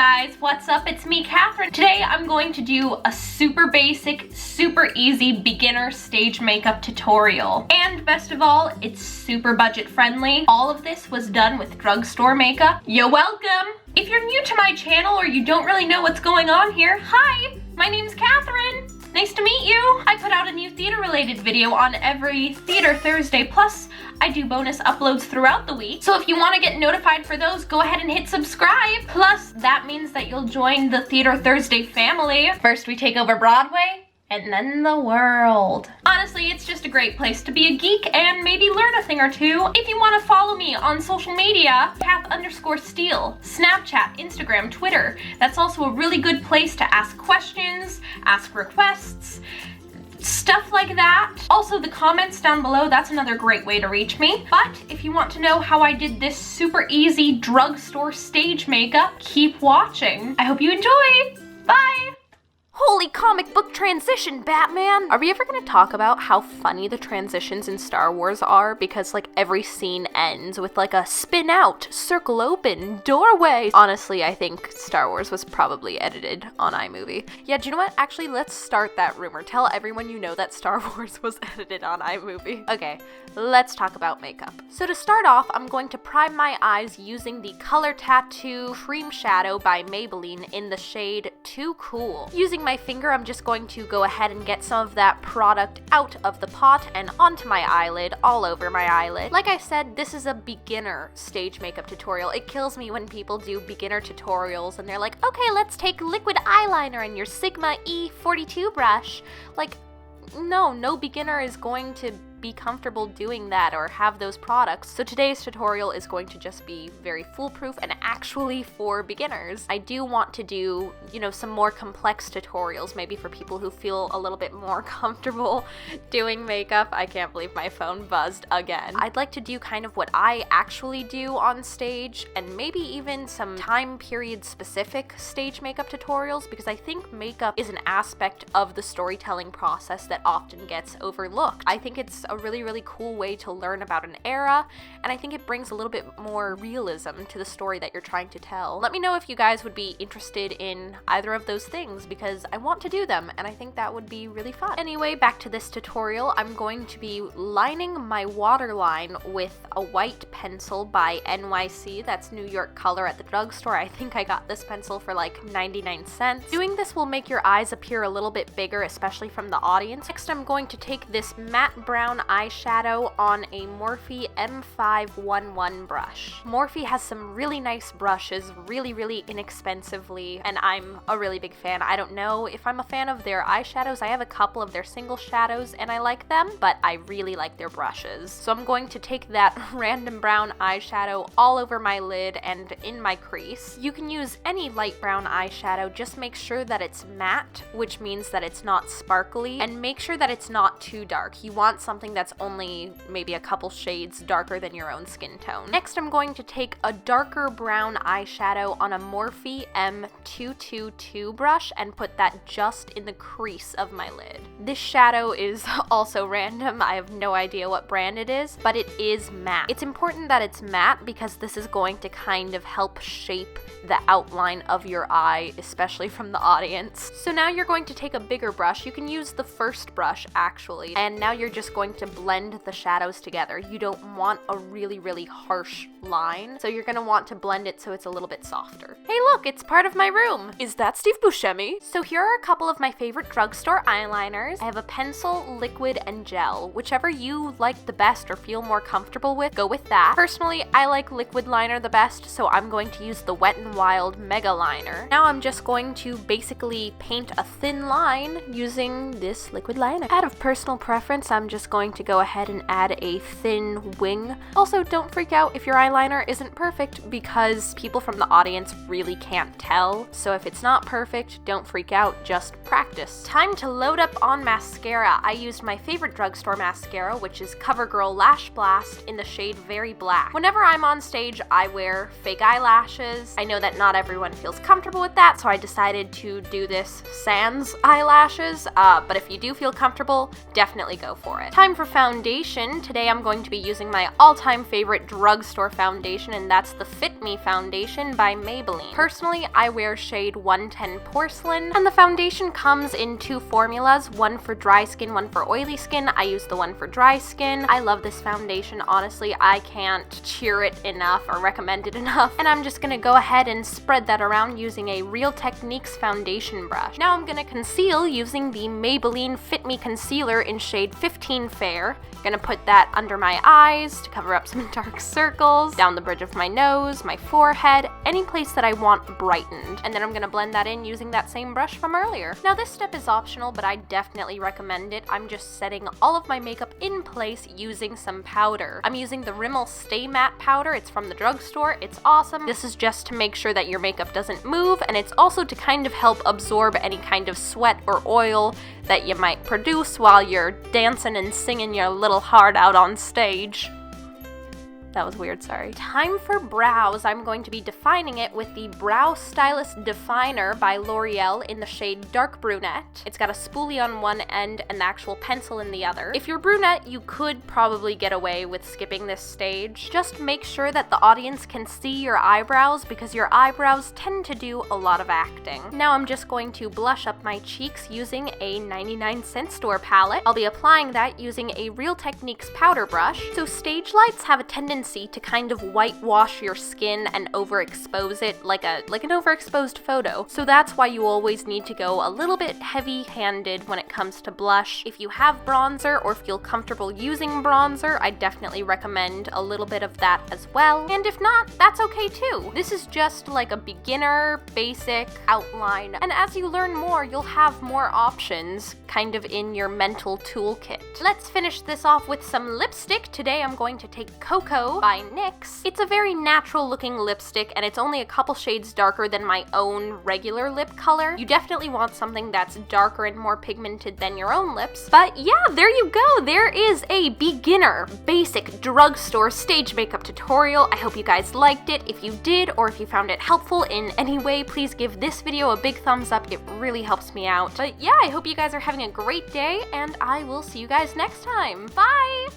guys, what's up? It's me, Katherine. Today I'm going to do a super basic, super easy beginner stage makeup tutorial. And best of all, it's super budget friendly. All of this was done with Drugstore makeup. You're welcome! If you're new to my channel or you don't really know what's going on here, hi! My name's Katherine! Nice to meet you! I put out a new theater-related video on every Theater Thursday, plus I do bonus uploads throughout the week. So if you want to get notified for those, go ahead and hit subscribe. Plus, that means that you'll join the Theater Thursday family. First we take over Broadway, and then the world. Honestly, it's just a great place to be a geek and maybe learn a thing or two. If you want to follow me on social media, Kath_Steele, Snapchat, Instagram, Twitter. That's also a really good place to ask questions, ask requests, stuff like that. Also, the comments down below, that's another great way to reach me. But if you want to know how I did this super easy drugstore stage makeup, keep watching. I hope you enjoy. Bye! Holy comic book transition, Batman! Are we ever gonna talk about how funny the transitions in Star Wars are? Because, like, every scene ends with, like, a spin out, circle open, doorway. Honestly, I think Star Wars was probably edited on iMovie. Yeah, do you know what? Actually, let's start that rumor. Tell everyone you know that Star Wars was edited on iMovie. Okay, let's talk about makeup. So to start off, I'm going to prime my eyes using the Color Tattoo Cream Shadow by Maybelline in the shade Too Cool. Using my finger, I'm just going to go ahead and get some of that product out of the pot and onto my eyelid, all over my eyelid. Like I said, this is a beginner stage makeup tutorial. It kills me when people do beginner tutorials and they're like, okay, let's take liquid eyeliner and your Sigma E42 brush. Like, no beginner is going to be comfortable doing that or have those products. So today's tutorial is going to just be very foolproof and actually for beginners. I do want to do, you know, some more complex tutorials, maybe for people who feel a little bit more comfortable doing makeup. I can't believe my phone buzzed again. I'd like to do kind of what I actually do on stage and maybe even some time period specific stage makeup tutorials, because I think makeup is an aspect of the storytelling process that often gets overlooked. I think it's a really cool way to learn about an era, and I think it brings a little bit more realism to the story that you're trying to tell. Let me know if you guys would be interested in either of those things, because I want to do them and I think that would be really fun. Anyway, back to this tutorial. I'm going to be lining my waterline with a white pencil by NYC. That's New York Color at the drugstore. I think I got this pencil for like 99 cents. Doing this will make your eyes appear a little bit bigger, especially from the audience. Next, I'm going to take this matte brown eyeshadow on a Morphe M511 brush. Morphe has some really nice brushes, really inexpensively, and I'm a really big fan. I don't know if I'm a fan of their eyeshadows. I have a couple of their single shadows and I like them, but I really like their brushes. So I'm going to take that random brown eyeshadow all over my lid and in my crease. You can use any light brown eyeshadow, just make sure that it's matte, which means that it's not sparkly, and make sure that it's not too dark. You want something that's only maybe a couple shades darker than your own skin tone. Next, I'm going to take a darker brown eyeshadow on a Morphe M222 brush and put that just in the crease of my lid. This shadow is also random. I have no idea what brand it is, but it is matte. It's important that it's matte because this is going to kind of help shape the outline of your eye, especially from the audience. So now you're going to take a bigger brush. You can use the first brush actually, and now you're just going to blend the shadows together. You don't want a really harsh line, so you're gonna want to blend it so it's a little bit softer. Hey look, it's part of my room! Is that Steve Buscemi? So here are a couple of my favorite drugstore eyeliners. I have a pencil, liquid, and gel. Whichever you like the best or feel more comfortable with, go with that. Personally, I like liquid liner the best, so I'm going to use the Wet n Wild Mega Liner. Now I'm just going to basically paint a thin line using this liquid liner. Out of personal preference, I'm just going to go ahead and add a thin wing. Also, don't freak out if your eyeliner isn't perfect, because people from the audience really can't tell. So if it's not perfect, don't freak out, just practice. Time to load up on mascara. I used my favorite drugstore mascara, which is CoverGirl Lash Blast in the shade Very Black. Whenever I'm on stage, I wear fake eyelashes. I know that not everyone feels comfortable with that, so I decided to do this sans eyelashes, but if you do feel comfortable, definitely go for it. Time for foundation. Today I'm going to be using my all-time favorite drugstore foundation, and that's the Fit Me foundation by Maybelline. Personally, I wear shade 110 Porcelain, and the foundation comes in two formulas, one for dry skin, one for oily skin. I use the one for dry skin. I love this foundation, honestly. I can't cheer it enough or recommend it enough, and I'm just gonna go ahead and spread that around using a Real Techniques foundation brush. Now I'm gonna conceal using the Maybelline Fit Me Concealer in shade 15 Fair. Gonna put that under my eyes to cover up some dark circles, down the bridge of my nose, my forehead, any place that I want brightened. And then I'm gonna blend that in using that same brush from earlier. Now this step is optional, but I definitely recommend it. I'm just setting all of my makeup in place using some powder. I'm using the Rimmel Stay Matte powder. It's from the drugstore. It's awesome. This is just to make sure that your makeup doesn't move, and it's also to kind of help absorb any kind of sweat or oil that you might produce while you're dancing and singing your little heart out on stage. That was weird, sorry. Time for brows. I'm going to be defining it with the Brow Stylist Definer by L'Oreal in the shade Dark Brunette. It's got a spoolie on one end and the actual pencil in the other. If you're brunette, you could probably get away with skipping this stage. Just make sure that the audience can see your eyebrows, because your eyebrows tend to do a lot of acting. Now I'm just going to blush up my cheeks using a 99-cent store palette. I'll be applying that using a Real Techniques powder brush. So stage lights have a tendency to kind of whitewash your skin and overexpose it like an overexposed photo. So that's why you always need to go a little bit heavy-handed when it comes to blush. If you have bronzer or feel comfortable using bronzer, I definitely recommend a little bit of that as well. And if not, that's okay too. This is just like a beginner, basic outline. And as you learn more, you'll have more options kind of in your mental toolkit. Let's finish this off with some lipstick. Today I'm going to take Cocoa by NYX. It's a very natural looking lipstick, and it's only a couple shades darker than my own regular lip color. You definitely want something that's darker and more pigmented than your own lips. But yeah, there you go. There is a beginner, basic drugstore stage makeup tutorial. I hope you guys liked it. If you did, or if you found it helpful in any way, please give this video a big thumbs up. It really helps me out. But yeah, I hope you guys are having a great day, and I will see you guys next time. Bye!